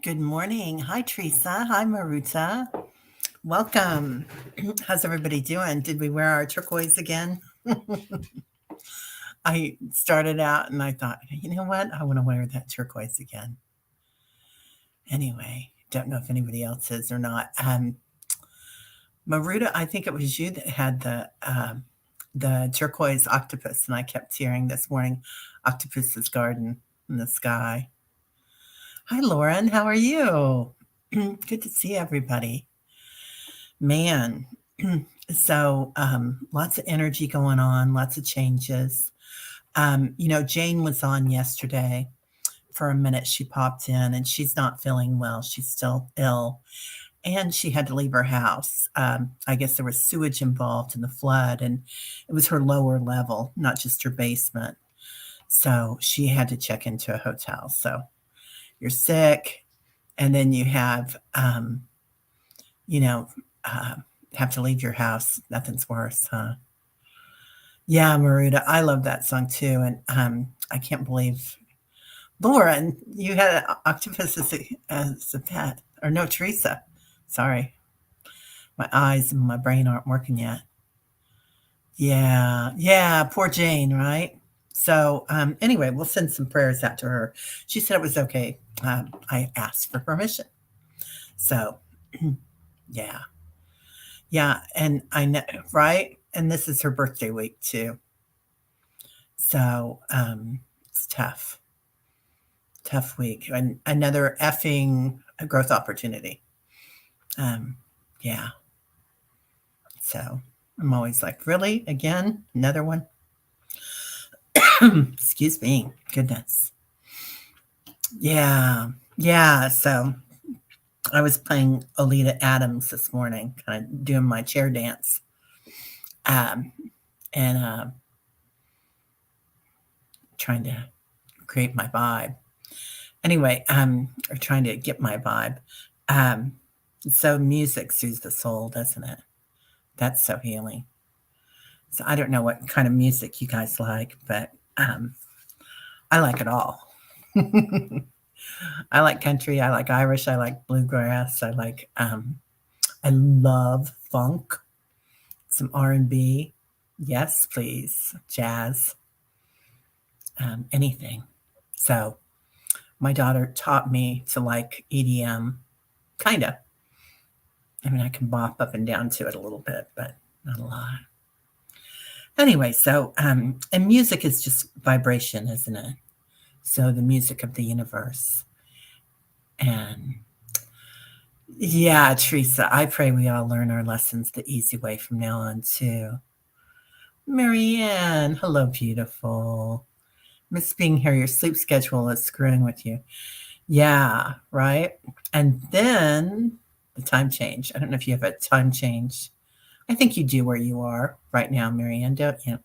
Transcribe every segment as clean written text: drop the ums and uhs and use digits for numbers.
Good morning. Hi, Teresa. Hi, Maruta. Welcome. How's everybody doing? Did we wear our turquoise again? I started out and I thought, you know what? I want to wear that turquoise again. Anyway, don't know if anybody else is or not. Maruta, I think it was you that had the turquoise octopus, and I kept hearing this morning, Octopus's Garden in the sky. Hi, Lauren. How are you? Good to see everybody. Man, lots of energy going on, lots of changes. Jane was on yesterday for a minute. She popped in and she's not feeling well. She's still ill and she had to leave her house. I guess there was sewage involved in the flood and it was her lower level, not just her basement. So she had to check into a hotel. So you're sick and then you you know, uh, have to leave your house. Nothing's worse, huh? Yeah, Maruta, I love that song too, and, I can't believe Lauren, you had a octopus as a pet, or no, Teresa. Sorry, my eyes and my brain aren't working yet. Yeah, yeah, poor Jane, right? So, anyway, we'll send some prayers out to her. She said it was okay. I asked for permission. So, yeah, yeah, and I know, right? And this is her birthday week too. So, it's tough. Tough week and another effing growth opportunity. Um, yeah. So I'm always like, really? Again? Another one? Excuse me. Goodness. Yeah. Yeah. So I was playing Olita Adams this morning, kind of doing my chair dance. Um, and trying to create my vibe. Anyway, or trying to get my vibe. Um, so music soothes the soul, doesn't it? That's so healing. So I don't know what kind of music you guys like, but I like it all. I like country. I like Irish. I like bluegrass. I love funk, some R&B. Yes, please. Jazz, anything. So my daughter taught me to like EDM, kind of. I mean, I can bop up and down to it a little bit, but not a lot. Anyway, and music is just vibration, isn't it? So the music of the universe. And yeah, Teresa, I pray we all learn our lessons the easy way from now on, too. Marianne, hello, beautiful. Miss being here, your sleep schedule is screwing with you. Yeah, right? And then the time change. I don't know if you have a time change. I think you do where you are right now, Marianne, don't you?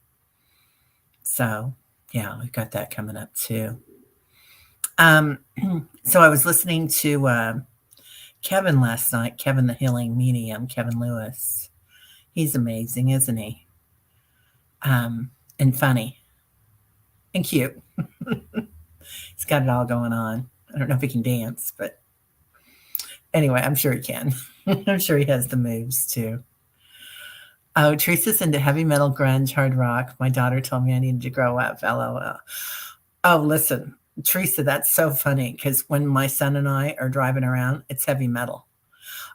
So, yeah, we've got that coming up, too. Um, so I was listening to Kevin last night, Kevin the Healing Medium, Kevin Lewis. He's amazing, isn't he? And funny and cute. He's got it all going on. I don't know if he can dance, but anyway, I'm sure he can. I'm sure he has the moves too. Oh, Teresa's into heavy metal, grunge, hard rock. My daughter told me I needed to grow up. LOL. Oh, listen, Teresa, that's so funny because when my son and I are driving around, it's heavy metal.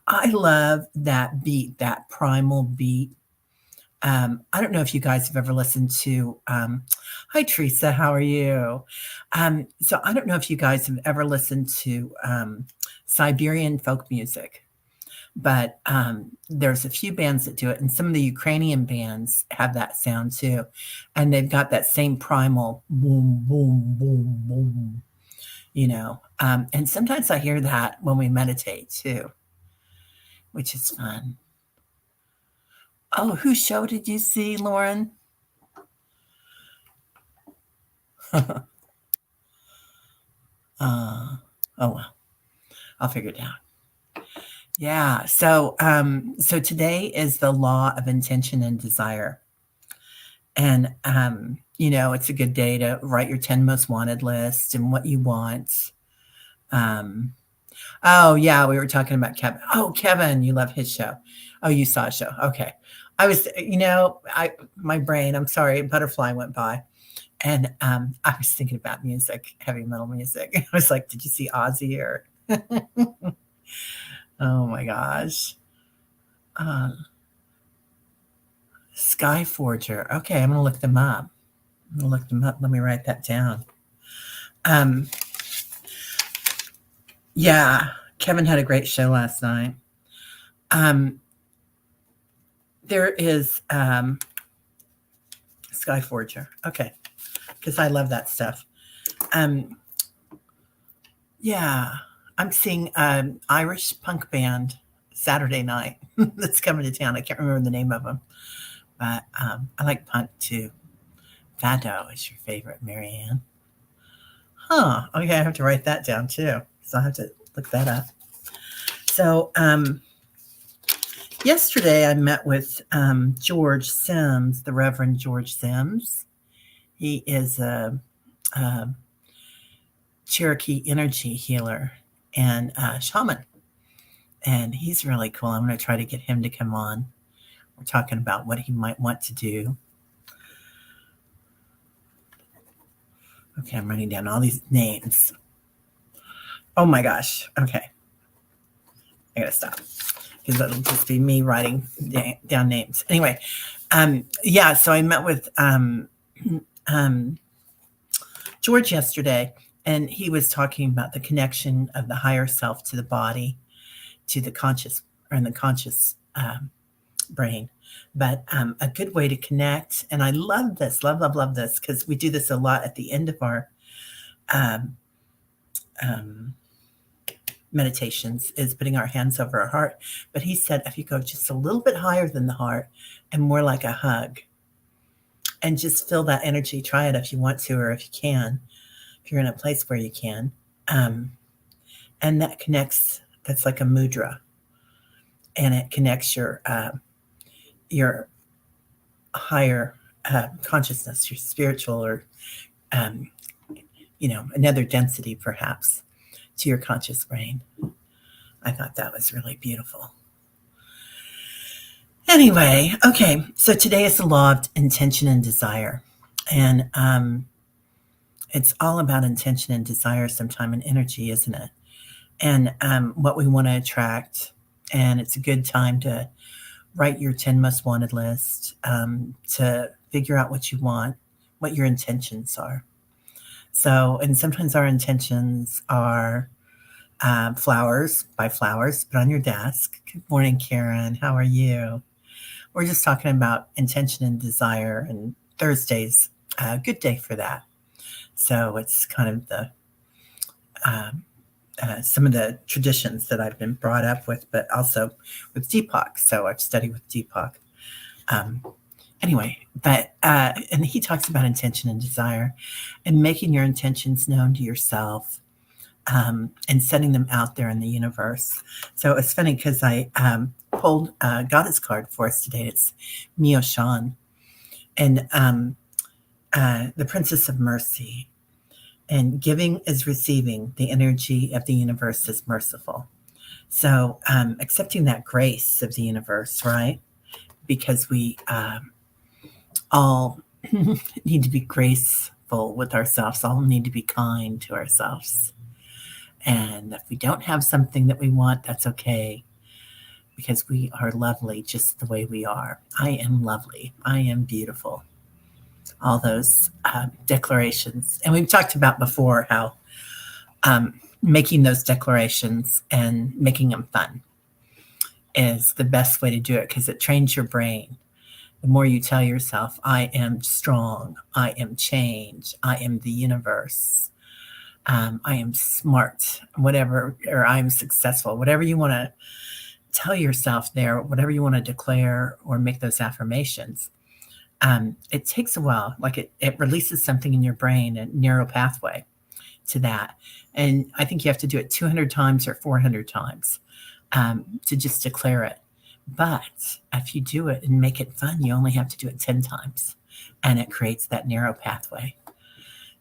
I love that beat, that primal beat. I don't know if you guys have ever listened to, hi, Teresa, how are you? So I don't know if you guys have ever listened to Siberian folk music, but there's a few bands that do it, and some of the Ukrainian bands have that sound too. And they've got that same primal boom, boom, boom, boom. And sometimes I hear that when we meditate too, which is fun. Oh, whose show did you see, Lauren? uh, oh well, I'll figure it out. Yeah. So today is the law of intention and desire, and it's a good day to write your 10 most wanted list and what you want. Um, Oh, yeah, we were talking about Kevin. Oh, Kevin, you love his show. Oh, you saw his show. Okay. I was, I my brain, I'm sorry, butterfly went by. And I was thinking about music, heavy metal music. I was like, did you see Ozzy or oh my gosh. Uh, Skyforger. Okay, I'm gonna look them up. I'm gonna look them up. Let me write that down. Um, yeah, Kevin had a great show last night. Um, there is Skyforger. Okay, because I love that stuff. Um, yeah, I'm seeing an Irish punk band Saturday night that's coming to town. I can't remember the name of them, but I like punk too. Fado is your favorite, Marianne. Huh. Okay, I have to write that down too. So I have to look that up. So yesterday I met with George Sims, the Reverend George Sims. He is a Cherokee energy healer and shaman. And he's really cool. I'm going to try to get him to come on. We're talking about what he might want to do. Okay, I'm writing down all these names. Oh my gosh. Okay. I got to stop because that'll just be me writing down names. Anyway, yeah, so I met with um, George yesterday, and he was talking about the connection of the higher self to the body, to the conscious or in the conscious brain. But a good way to connect, and I love this, love this, because we do this a lot at the end of our um, um, meditations, is putting our hands over our heart. But he said if you go just a little bit higher than the heart and more like a hug, and just feel that energy, try it if you want to or if you can, if you're in a place where you can. Um, and that connects, that's like a mudra, and it connects your higher consciousness, your spiritual or um, another density perhaps to your conscious brain. I thought that was really beautiful. Anyway, okay, so today is the law of intention and desire. And it's all about intention and desire sometime and energy, isn't it? And what we want to attract. And it's a good time to write your 10 most wanted list, to figure out what you want, what your intentions are. So, and sometimes our intentions are flowers, buy flowers, put on your desk. Good morning, Karen. How are you? We're just talking about intention and desire, and Thursday's a good day for that. So it's kind of the um, some of the traditions that I've been brought up with, but also with Deepak. So I've studied with Deepak. Um, anyway, but and he talks about intention and desire, and making your intentions known to yourself, and setting them out there in the universe. So it's funny because I pulled Goddess card for us today. It's Mio Shan, and the Princess of Mercy. And giving is receiving. The energy of the universe is merciful. So accepting that grace of the universe, right? Because we all need to be graceful with ourselves, all need to be kind to ourselves. And if we don't have something that we want, that's okay, because we are lovely just the way we are. I am lovely. I am beautiful. All those declarations. And we've talked about before how making those declarations and making them fun is the best way to do it, because it trains your brain. The more you tell yourself, I am strong, I am change, I am the universe, I am smart, whatever, or I'm successful, whatever you want to tell yourself there, whatever you want to declare or make those affirmations. It takes a while, like it releases something in your brain, a neural pathway to that. And I think you have to do it 200 times or 400 times to just declare it. But if you do it and make it fun, you only have to do it 10 times, and it creates that narrow pathway.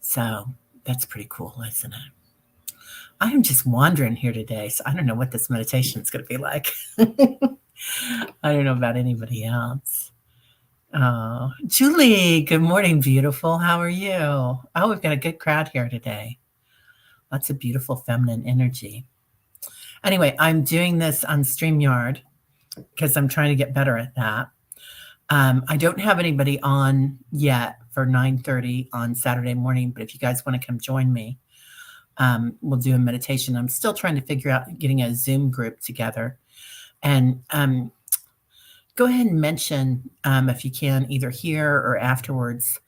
So that's pretty cool, isn't it? I am just wandering here today, so I don't know what this meditation is going to be like. I don't know about anybody else. Oh, Julie, good morning, beautiful. How are you? Oh, we've got a good crowd here today. Lots of beautiful feminine energy. Anyway, I'm doing this on StreamYard because I'm trying to get better at that. I don't have anybody on yet for 9:30 on Saturday morning, but if you guys want to come join me, we'll do a meditation. I'm still trying to figure out getting a Zoom group together. And go ahead and mention, if you can, either here or afterwards,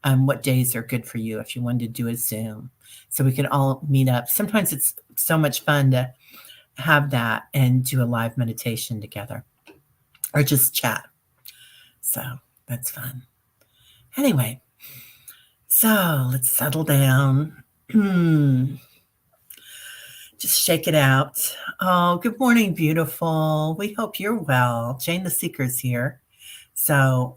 what days are good for you if you wanted to do a Zoom so we can all meet up. Sometimes it's so much fun to have that and do a live meditation together or just chat. So that's fun. Anyway, so let's settle down. Just shake it out. Oh, good morning, beautiful. We hope you're well. Jane the Seeker's here. So,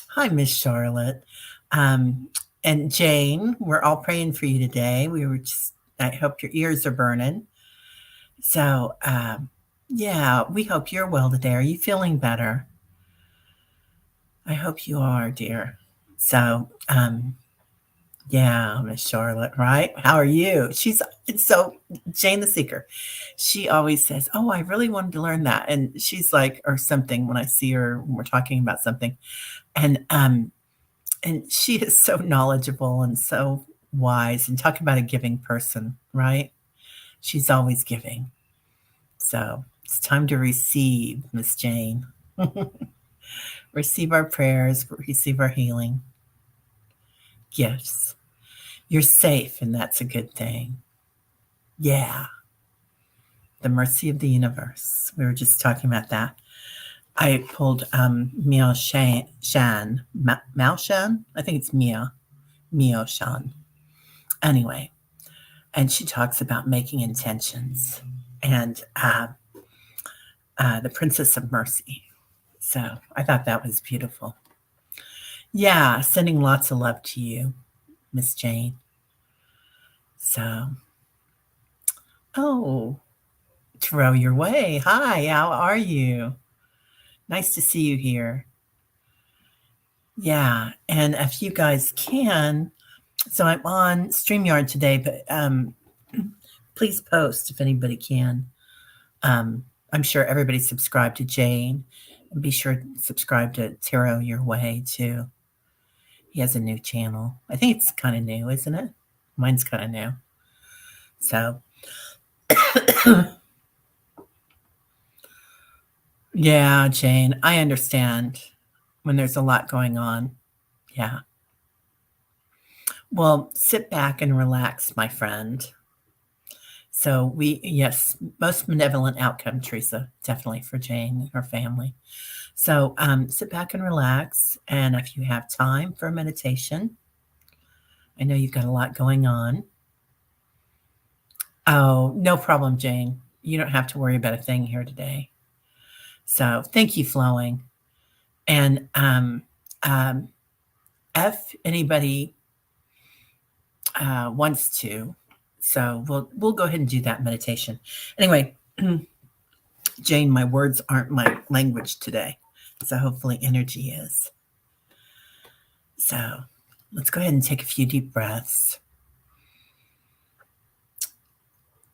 hi, Miss Charlotte. And Jane, we're all praying for you today. I hope your ears are burning. So, yeah, we hope you're well today. Are you feeling better? I hope you are, dear. So, yeah, Miss Charlotte, right? How are you? So Jane the Seeker. She always says, "Oh, I really wanted to learn that," and she's like, or something when I see her when we're talking about something, and she is so knowledgeable and so wise. And talk about a giving person, right? She's always giving. So it's time to receive, Miss Jane. Receive our prayers, receive our healing gifts. You're safe, and that's a good thing. Yeah. The mercy of the universe. We were just talking about that. I pulled Miao Shan. Mao Shan? I think it's Miao Shan. Anyway, and she talks about making intentions and the Princess of Mercy. So I thought that was beautiful. Yeah, sending lots of love to you, Miss Jane. So, oh, throw your way. Hi, how are you? Nice to see you here. Yeah, and if you guys can, so I'm on StreamYard today, but please post if anybody can. I'm sure everybody's subscribed to Jane. And be sure to subscribe to Taro Your Way too. He has a new channel. I think it's kind of new, isn't it? Mine's kind of new. So, yeah, Jane, I understand when there's a lot going on. Yeah. Well, sit back and relax, my friend. So yes, most benevolent outcome, Teresa, definitely for Jane and her family. So sit back and relax. And if you have time for meditation, I know you've got a lot going on. Oh, no problem, Jane. You don't have to worry about a thing here today. So thank you, Flowing. And if anybody wants to, so we'll go ahead and do that meditation. Anyway, Jane, my words aren't my language today, so hopefully energy is. So let's go ahead and take a few deep breaths.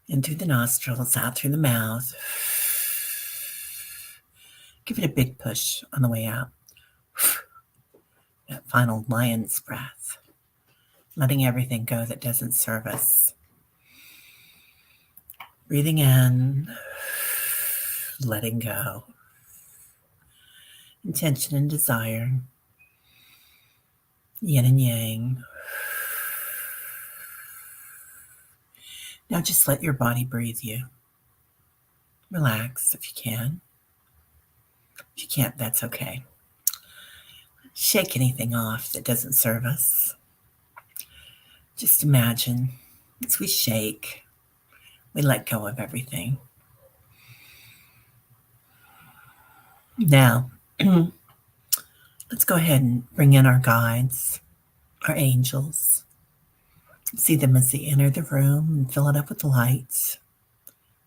In through the nostrils, out through the mouth. Give it a big push on the way out. That final lion's breath. Letting everything go that doesn't serve us. Breathing in. Letting go. Intention and desire. Yin and yang. Now just let your body breathe you. Relax if you can. If you can't, that's okay. Shake anything off that doesn't serve us. Just imagine as we shake, we let go of everything. Now, let's go ahead and bring in our guides, our angels, See them as they enter the room and fill it up with light,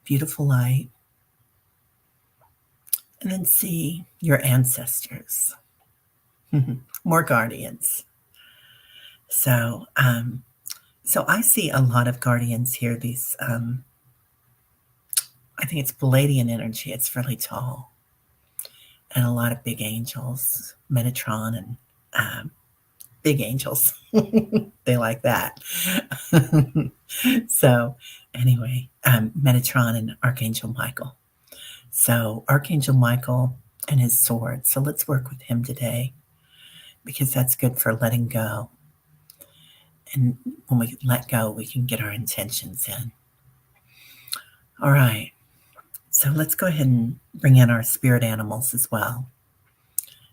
beautiful light. And then see your ancestors, more guardians. So, so I see a lot of guardians here. These, I think it's Palladian energy. It's really tall, and a lot of big angels, Metatron, and big angels. They like that. So, anyway, Metatron and Archangel Michael. So, Archangel Michael and his sword. So, let's work with him today because that's good for letting go. And when we let go, we can get our intentions in. All right. So, let's go ahead and bring in our spirit animals as well.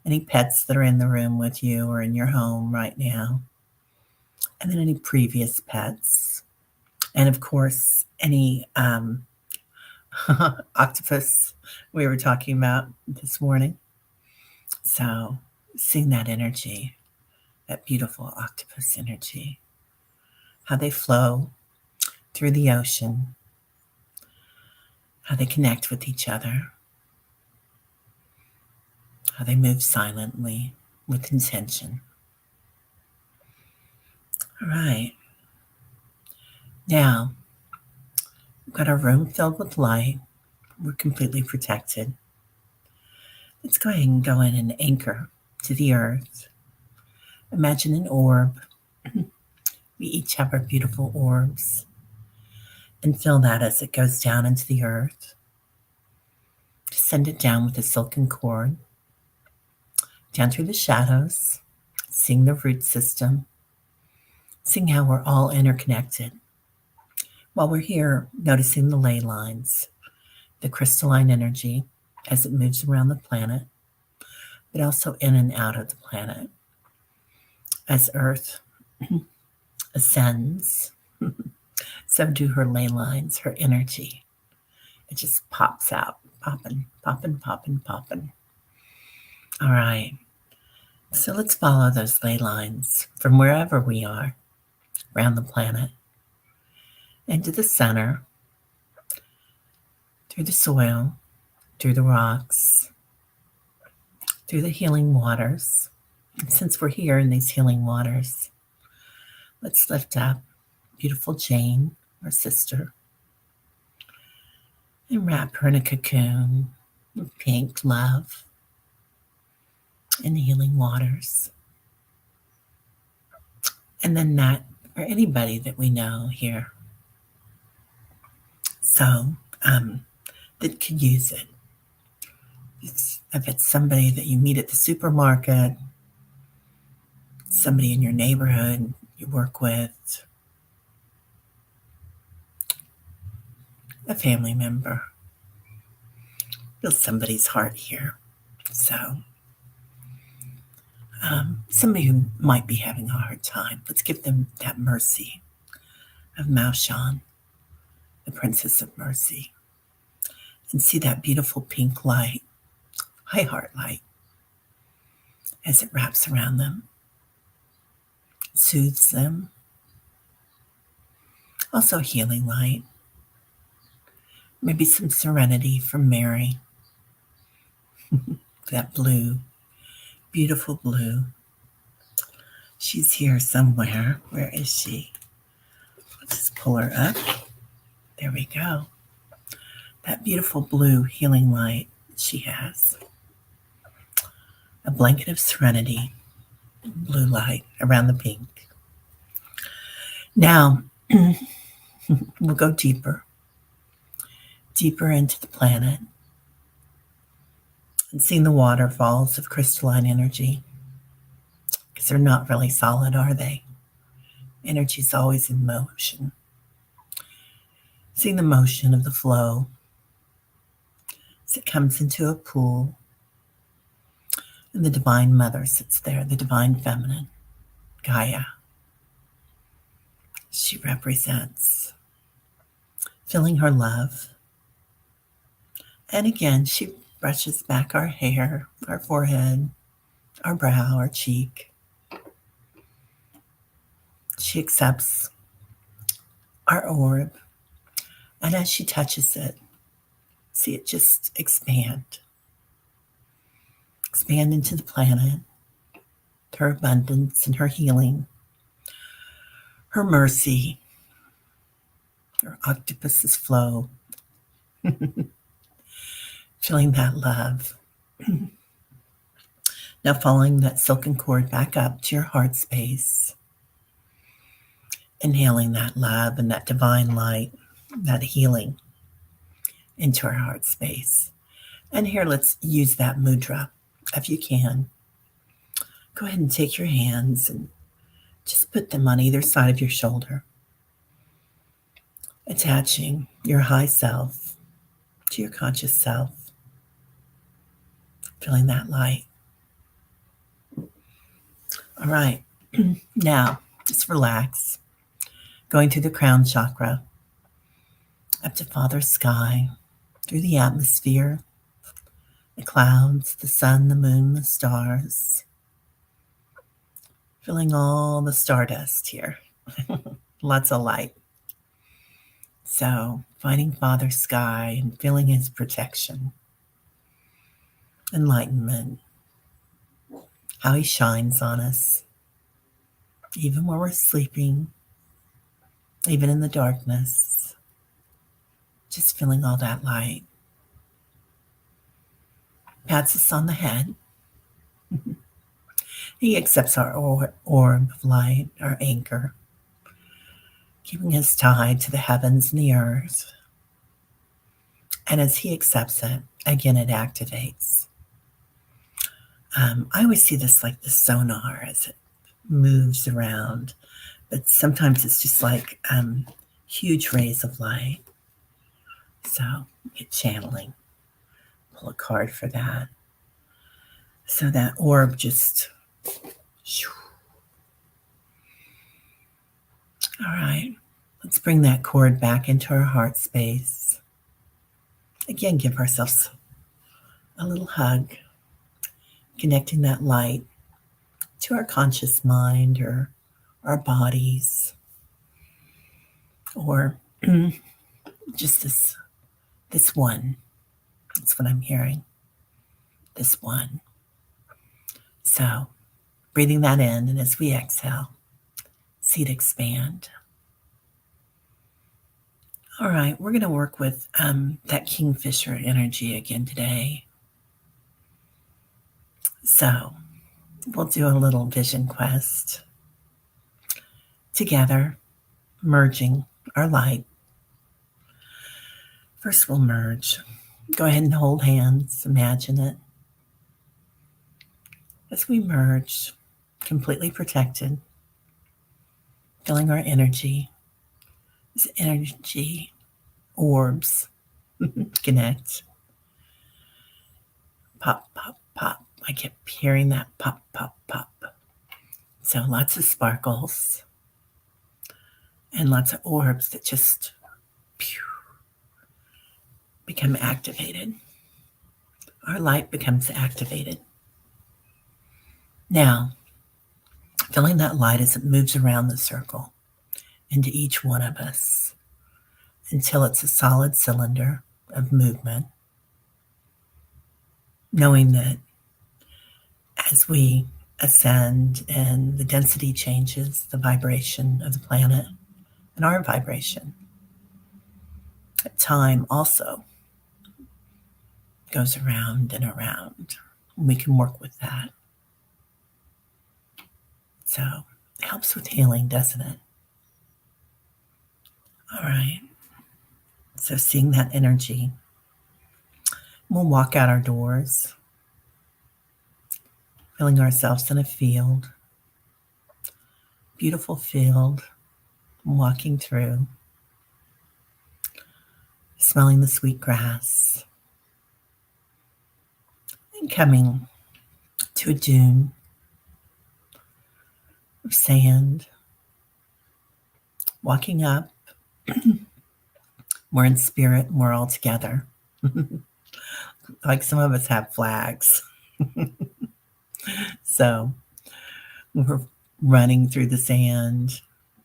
Any pets that are in the room with you or in your home right now. And then any previous pets. And of course, any octopus we were talking about this morning. So, seeing that energy, that beautiful octopus energy, how they flow through the ocean, how they connect with each other, how they move silently with intention. All right. Now, we've got our room filled with light. We're completely protected. Let's go ahead and go in and anchor to the earth. Imagine an orb. We each have our beautiful orbs. And feel that as it goes down into the earth. Send it down with a silken cord, down through the shadows, seeing the root system, seeing how we're all interconnected. While we're here, noticing the ley lines, the crystalline energy as it moves around the planet, but also in and out of the planet. As Earth ascends, so do her ley lines, her energy. It just pops out, popping, popping, popping, popping. All right. So let's follow those ley lines from wherever we are around the planet into the center, through the soil, through the rocks, through the healing waters. And since we're here in these healing waters, let's lift up beautiful Jane, our sister, and wrap her in a cocoon of pink love in the healing waters. And then that, or anybody that we know here, so that could use it. If it's somebody that you meet at the supermarket, somebody in your neighborhood you work with, a family member, feel somebody's heart here. So, somebody who might be having a hard time, let's give them that mercy of Maoshan, the Princess of Mercy, and see that beautiful pink light, high heart light, as it wraps around them, soothes them. Also, healing light, maybe some serenity from Mary, that blue, beautiful blue. She's here somewhere. Where is she? Let's just pull her up. There we go. That beautiful blue healing light she has. A blanket of serenity, blue light around the pink. Now, we'll go deeper into the planet and seeing the waterfalls of crystalline energy. Because they're not really solid, are they? Energy's always in motion. Seeing the motion of the flow as it comes into a pool. And the Divine Mother sits there, the Divine Feminine, Gaia. She represents feeling her love. And again, she brushes back our hair, our forehead, our brow, our cheek. She accepts our orb, and as she touches it, see it just expand into the planet, her abundance and her healing, her mercy, her octopus's flow, feeling that love. Now following that silken cord back up to your heart space, inhaling that love and that divine light, that healing into our heart space. And here, let's use that mudra. If you can, go ahead and take your hands and just put them on either side of your shoulder, attaching your high self to your conscious self, feeling that light. All right, now just relax, going through the crown chakra, up to Father Sky, through the atmosphere, the clouds, the sun, the moon, the stars, feeling all the stardust here. Lots of light. So, finding Father Sky and feeling his protection, enlightenment, how he shines on us, even when we're sleeping, even in the darkness, just feeling all that light. Pats us on the head. He accepts our orb of light, our anchor, keeping us tied to the heavens and the earth. And as he accepts it, again, it activates. I always see this like the sonar as it moves around, but sometimes it's just like huge rays of light. So get channeling, pull a card for that. So that orb just, all right, let's bring that cord back into our heart space. Again, give ourselves a little hug, connecting that light to our conscious mind or our bodies, or just this one. That's what I'm hearing. This one. So, breathing that in, and as we exhale, see it expand. All right, we're going to work with that kingfisher energy again today. So, we'll do a little vision quest together, merging our light. First, we'll merge. Go ahead and hold hands, imagine it. As we merge, completely protected, feeling our energy, as energy orbs connect. Pop, pop, pop. I kept hearing that pop, pop, pop. So lots of sparkles and lots of orbs that just become activated. Our light becomes activated. Now, feeling that light as it moves around the circle into each one of us until it's a solid cylinder of movement, knowing that as we ascend and the density changes, the vibration of the planet and our vibration, time also goes around and around. We can work with that. So it helps with healing, doesn't it? All right. So seeing that energy, we'll walk out our doors, feeling ourselves in a field, beautiful field, walking through, smelling the sweet grass, and coming to a dune of sand, walking up. We're in spirit and we're all together. Like some of us have flags. So we're running through the sand,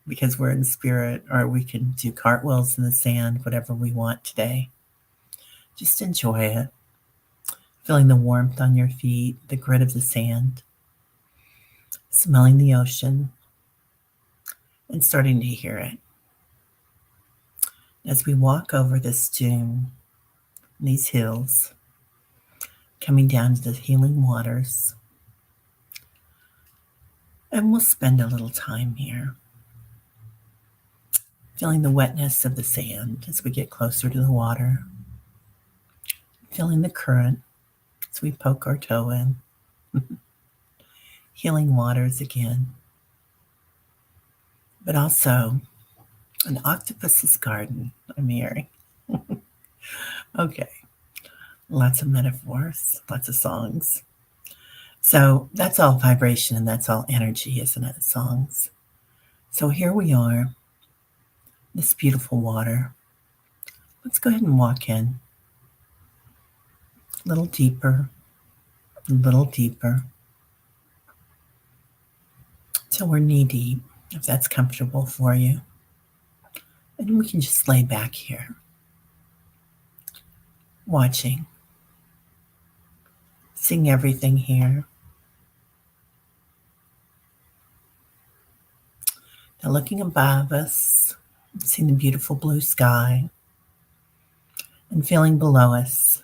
because we're in spirit, or we can do cartwheels in the sand, whatever we want today. Just enjoy it. Feeling the warmth on your feet, the grit of the sand, smelling the ocean, and starting to hear it. As we walk over this dune, these hills, coming down to the healing waters, and we'll spend a little time here, feeling the wetness of the sand as we get closer to the water, feeling the current as we poke our toe in, healing waters again, but also an octopus's garden, I'm hearing. Okay, lots of metaphors, lots of songs. So that's all vibration and that's all energy, isn't it? Songs. So here we are, this beautiful water. Let's go ahead and walk in a little deeper, a little deeper, till we're knee deep, if that's comfortable for you. And we can just lay back here, watching, seeing everything here. Now looking above us, seeing the beautiful blue sky, and feeling below us.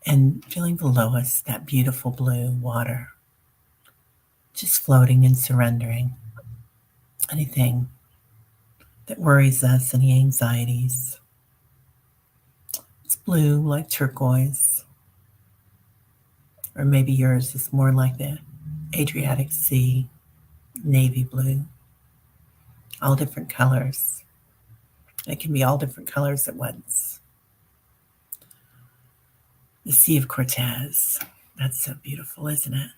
And feeling below us that beautiful blue water, just floating and surrendering anything that worries us, any anxieties. It's blue like turquoise, or maybe yours is more like the Adriatic Sea, navy blue, all different colors. It can be all different colors at once. The Sea of Cortez, that's so beautiful, isn't it?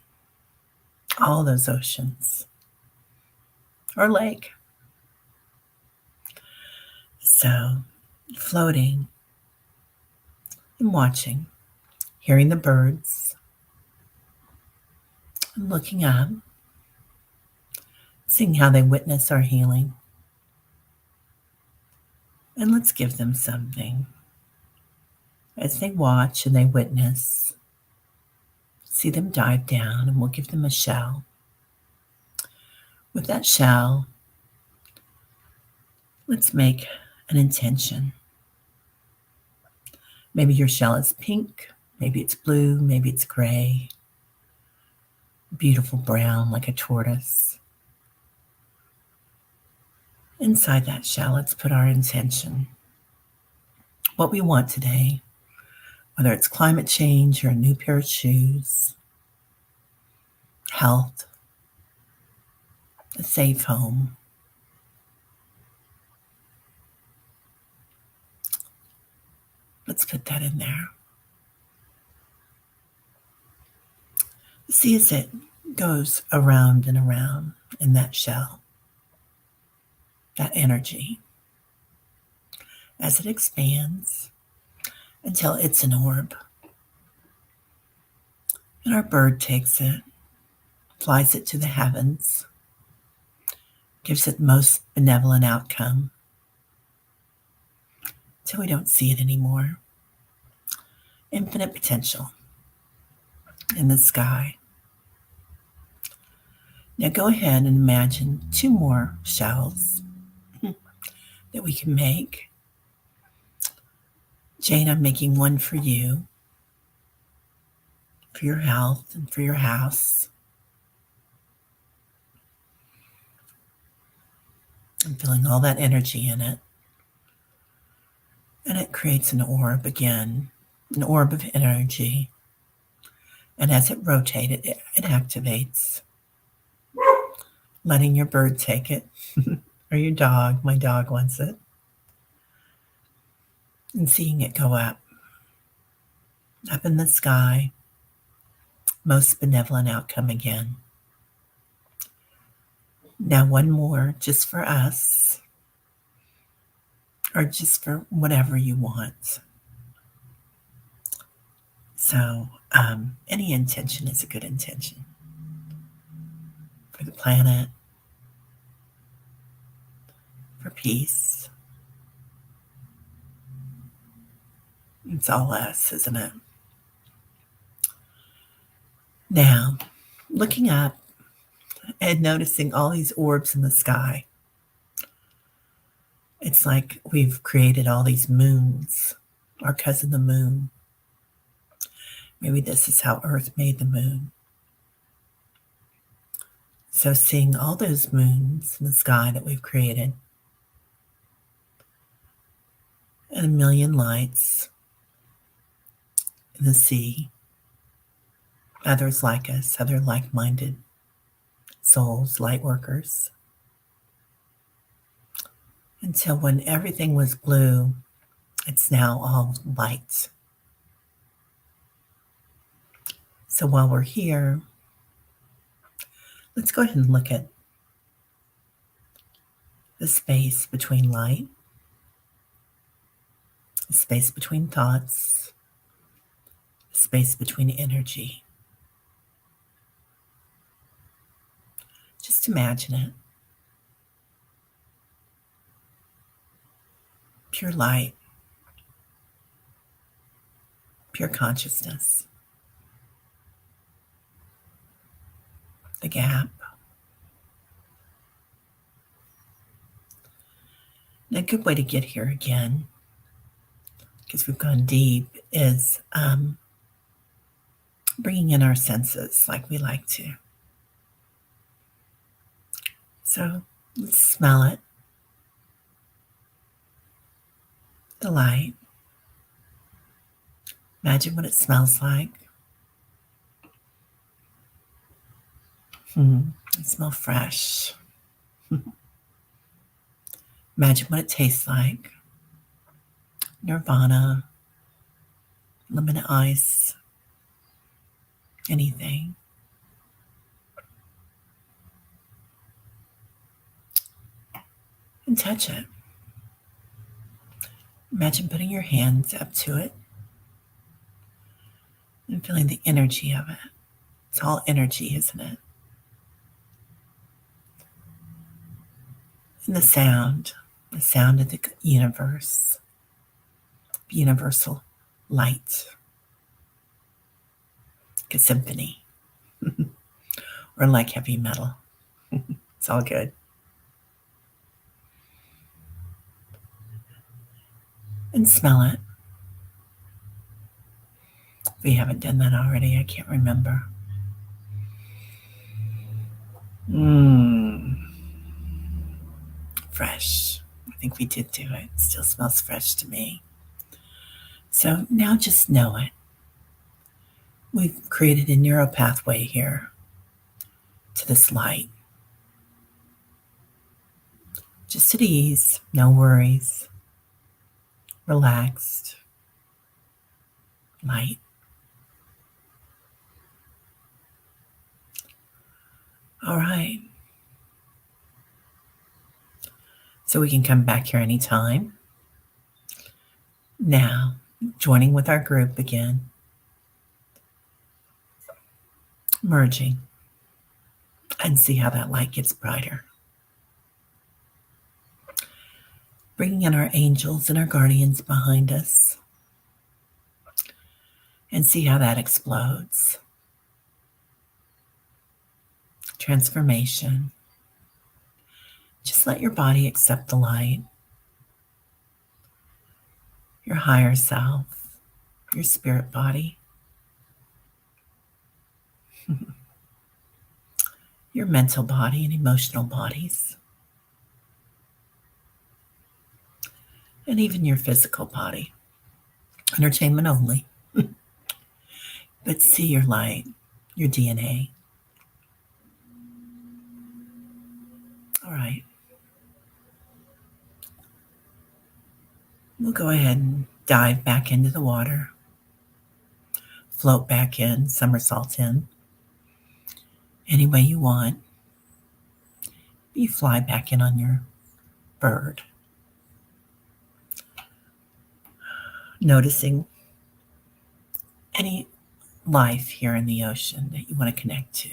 All those oceans, or lake. So, floating and watching, hearing the birds, and looking up, seeing how they witness our healing. And let's give them something. As they watch and they witness, see them dive down, and we'll give them a shell. With that shell, let's make an intention. Maybe your shell is pink, maybe it's blue, maybe it's gray, beautiful brown like a tortoise. Inside that shell, let's put our intention. What we want today, whether it's climate change or a new pair of shoes, health, a safe home. Let's put that in there. See as it goes around and around in that shell, that energy, as it expands until it's an orb. And our bird takes it, flies it to the heavens, gives it the most benevolent outcome till we don't see it anymore. Infinite potential in the sky. Now go ahead and imagine 2 more shells that we can make. Jane, I'm making one for you, for your health and for your house. I'm feeling all that energy in it. And it creates an orb again, an orb of energy. And as it rotates, it activates. Letting your bird take it, or your dog, my dog wants it. And seeing it go up in the sky, most benevolent outcome again. Now one more just for us, or just for whatever you want. So any intention is a good intention for the planet, for peace. It's all us, isn't it? Now, looking up and noticing all these orbs in the sky, it's like we've created all these moons, our cousin the moon. Maybe this is how Earth made the moon. So, seeing all those moons in the sky that we've created, and a million lights in the sea, others like us, other like minded souls, light workers, until when everything was blue, it's now all light. So, while we're here, let's go ahead and look at the space between light, the space between thoughts, the space between energy. Just imagine it. Pure light, pure consciousness. The gap. And a good way to get here again, because we've gone deep, is bringing in our senses like we like to. So let's smell it. The light. Imagine what it smells like. It smells fresh. Imagine what it tastes like. Nirvana, lemon ice, anything. And touch it. Imagine putting your hands up to it and feeling the energy of it. It's all energy, isn't it? And the sound of the universe, universal light, like a symphony, or like heavy metal. It's all good. And smell it. If we haven't done that already, I can't remember. Fresh. I think we did do it. It still smells fresh to me. So now just know it. We've created a neural pathway here to this light. Just at ease, no worries, relaxed, light. All right. So we can come back here anytime. Now, joining with our group again, merging, and see how that light gets brighter. Bringing in our angels and our guardians behind us, and see how that explodes. Transformation. Just let your body accept the light. Your higher self, your spirit body, your mental body and emotional bodies, and even your physical body. Entertainment only. But see your light, your DNA. All right. We'll go ahead and dive back into the water. Float back in, somersault in. Any way you want. You fly back in on your bird. Noticing any life here in the ocean that you want to connect to.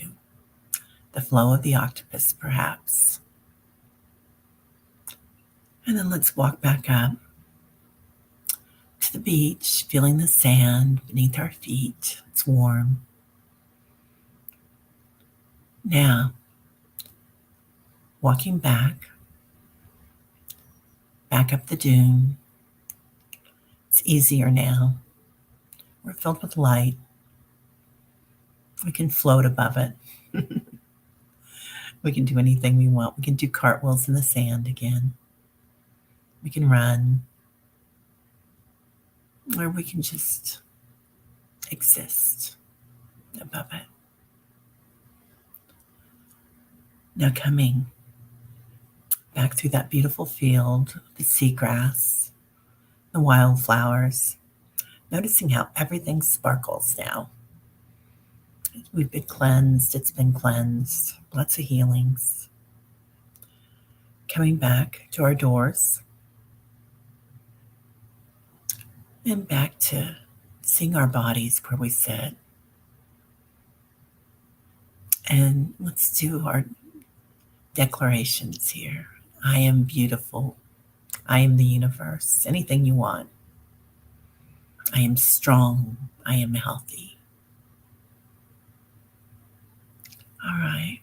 the flow of the octopus, perhaps. And then let's walk back up to the beach, feeling the sand beneath our feet. It's warm. Now, walking back up the dune. It's easier now. We're filled with light. We can float above it. We can do anything we want. We can do cartwheels in the sand again. We can run. Or we can just exist above it. Now coming back through that beautiful field, the seagrass, the wildflowers, noticing how everything sparkles now. We've been cleansed, it's been cleansed, lots of healings. Coming back to our doors and back to seeing our bodies where we sit. And let's do our declarations here. I am beautiful. I am the universe. Anything you want. I am strong. I am healthy. All right.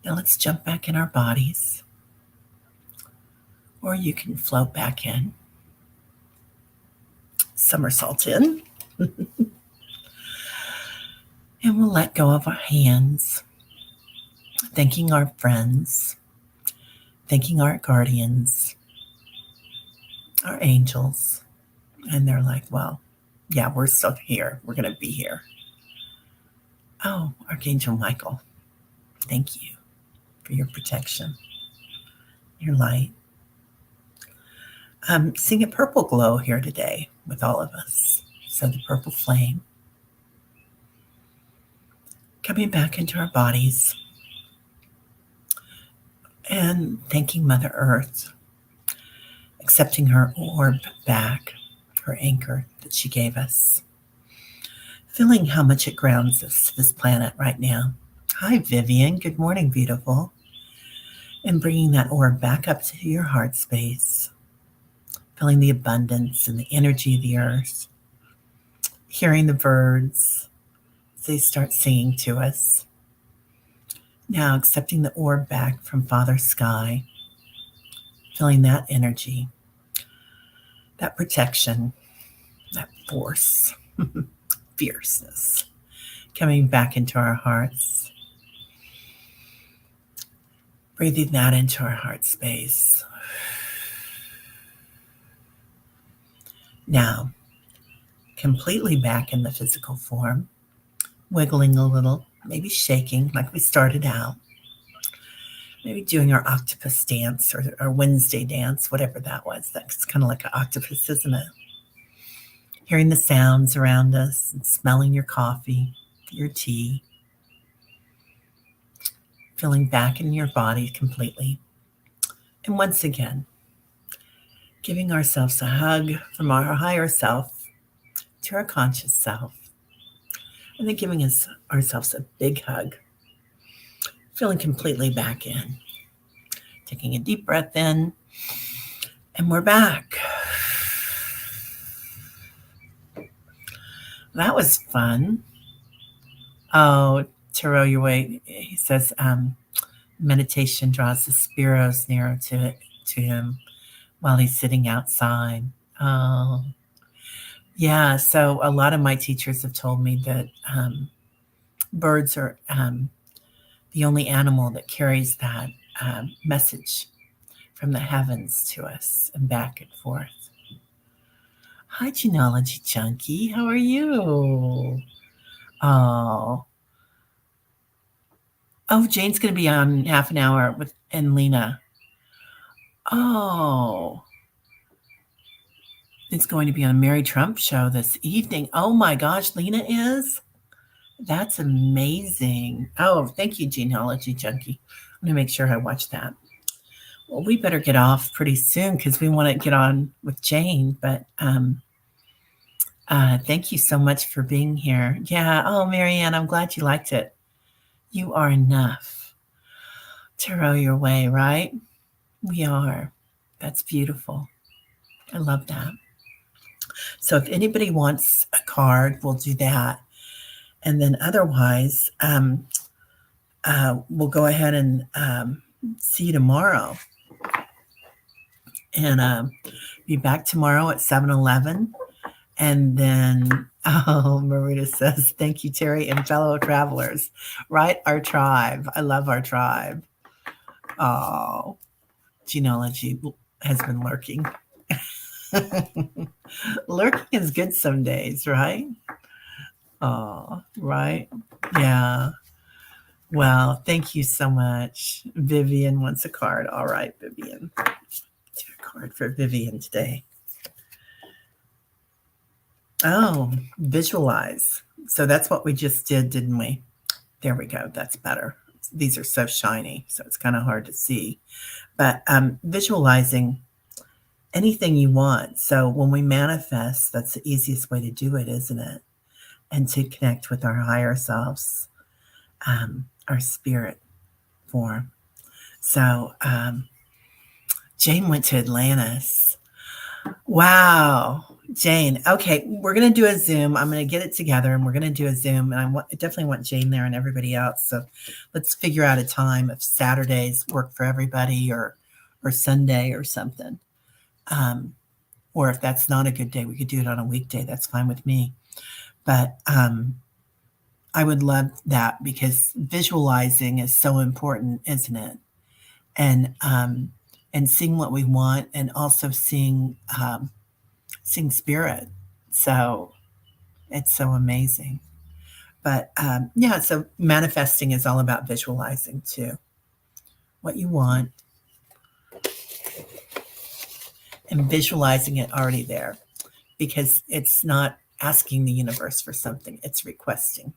Now let's jump back in our bodies. Or you can float back in. Somersault in. And we'll let go of our hands. Thanking our friends. Thanking our guardians. Our angels. And they're like, well, yeah, we're still here. We're going to be here. Oh, Archangel Michael, thank you for your protection, your light. I'm seeing a purple glow here today with all of us. So the purple flame. Coming back into our bodies and thanking Mother Earth, accepting her orb back, her anchor that she gave us. Feeling how much it grounds us to this planet right now. Hi, Vivian. Good morning, beautiful. And bringing that orb back up to your heart space. Feeling the abundance and the energy of the earth. Hearing the birds as they start singing to us. Now accepting the orb back from Father Sky. Feeling that energy. That protection. That force. Fierceness coming back into our hearts. Breathing that into our heart space. Now, completely back in the physical form, wiggling a little, maybe shaking like we started out. Maybe doing our octopus dance or our Wednesday dance, whatever that was. That's kind of like an octopus, isn't it? Hearing the sounds around us and smelling your coffee, your tea. Feeling back in your body completely. And once again, giving ourselves a hug from our higher self to our conscious self. And then giving ourselves a big hug. Feeling completely back in. Taking a deep breath in. And we're back. That was fun. Oh, Tarot, your way. He says meditation draws the sparrows nearer to him while he's sitting outside. Oh, yeah. So a lot of my teachers have told me that birds are the only animal that carries that message from the heavens to us and back and forth. Hi, Genealogy Junkie. How are you? Oh, Jane's going to be on half an hour with and Lena. Oh, it's going to be on a Mary Trump show this evening. Oh my gosh, Lena is? That's amazing. Oh, thank you, Genealogy Junkie. I'm going to make sure I watch that. Well, we better get off pretty soon because we want to get on with Jane. But thank you so much for being here. Yeah. Oh, Marianne, I'm glad you liked it. You are enough to row your way, right? We are. That's beautiful. I love that. So if anybody wants a card, we'll do that. And then otherwise, we'll go ahead and see you tomorrow. And be back tomorrow at 7:11. And then, oh, Marita says, thank you, Terry, and fellow travelers. Right? Our tribe. I love our tribe. Oh, genealogy has been lurking. Lurking is good some days, right? Oh, right? Yeah. Well, thank you so much. Vivian wants a card. All right, Vivian. Do a card for Vivian today. Oh, visualize. So that's what we just did, didn't we? There we go. That's better. These are so shiny, so it's kind of hard to see. But visualizing anything you want. So when we manifest, that's the easiest way to do it, isn't it? And to connect with our higher selves, our spirit form. So Jane went to Atlantis. Wow. Jane. Okay, we're going to do a Zoom. I'm going to get it together and we're going to do a Zoom. And I definitely want Jane there and everybody else. So let's figure out a time if Saturdays work for everybody or Sunday or something. Or if that's not a good day, we could do it on a weekday. That's fine with me. But I would love that because visualizing is so important, isn't it? And seeing what we want and also seeing spirit. So it's so amazing. But yeah, so manifesting is all about visualizing too. What you want and visualizing it already there because it's not asking the universe for something, it's requesting.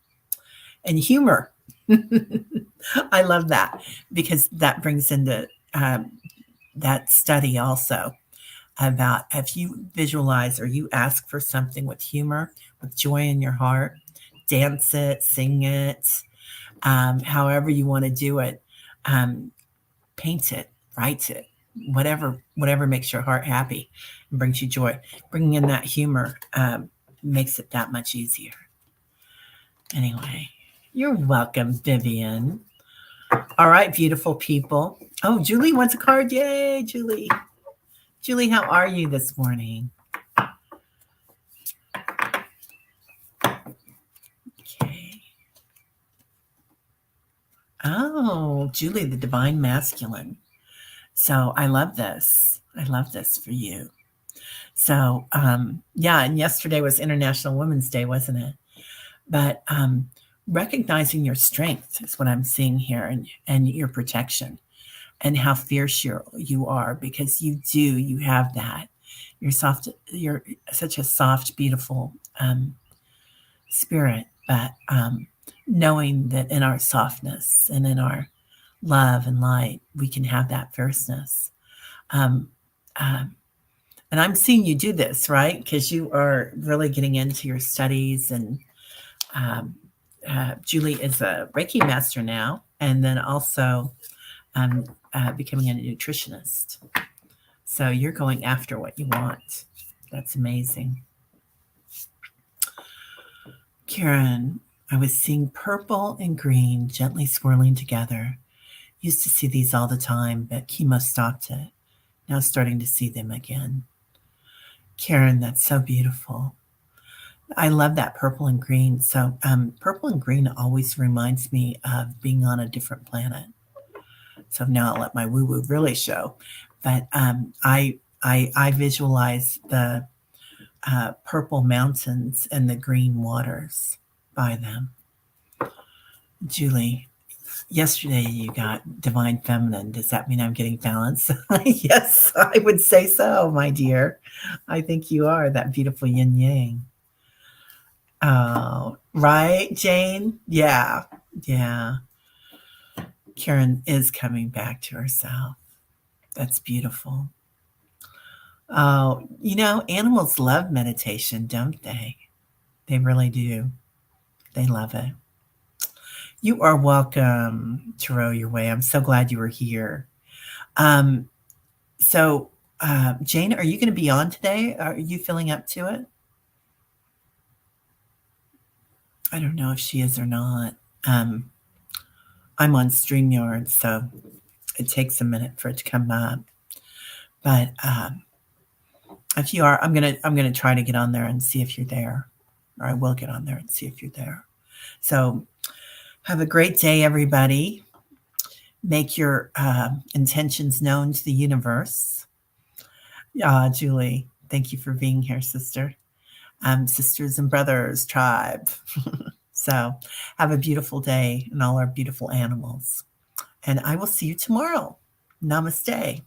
And humor. I love that because that brings into that study also about if you visualize or you ask for something with humor, with joy in your heart, dance it, sing it, however you want to do it, paint it, write it, whatever makes your heart happy and brings you joy. Bringing in that humor makes it that much easier. Anyway, you're welcome, Vivian. All right, beautiful people. Oh, Julie wants a card. Yay, Julie. Julie, how are you this morning? Okay. Oh, Julie, the divine masculine. So I love this. I love this for you. So, yeah, and yesterday was International Women's Day, wasn't it? But recognizing your strength is what I'm seeing here and your protection and how fierce you are because you have that. You're soft, you're such a soft, beautiful spirit, but knowing that in our softness and in our love and light, we can have that fierceness. Um, um, and I'm seeing you do this, right? Because you are really getting into your studies. And Julie is a Reiki master now, and then also becoming a nutritionist. So you're going after what you want. That's amazing. Karen, I was seeing purple and green gently swirling together. Used to see these all the time, but chemo stopped it. Now starting to see them again. Karen, that's so beautiful. I love that purple and green. So purple and green always reminds me of being on a different planet. So now I'll let my woo-woo really show. But I visualize the purple mountains and the green waters by them. Julie, yesterday you got divine feminine. Does that mean I'm getting balance? Yes, I would say so, my dear. I think you are that beautiful yin yang. Oh, right, Jane? Yeah, yeah. Karen is coming back to herself. That's beautiful. Oh, animals love meditation, don't they? They really do. They love it. You are welcome to row your way. I'm so glad you were here. Um, Jane, are you going to be on today? Are you feeling up to it? I don't know if she is or not. Um, I'm on StreamYard, so it takes a minute for it to come up. But if you are, I'm gonna try to get on there and see if you're there, or I will get on there and see if you're there. So have a great day, everybody. Make your intentions known to the universe. Julie, thank you for being here, sister. Sisters and brothers tribe. So have a beautiful day and all our beautiful animals. And I will see you tomorrow. Namaste.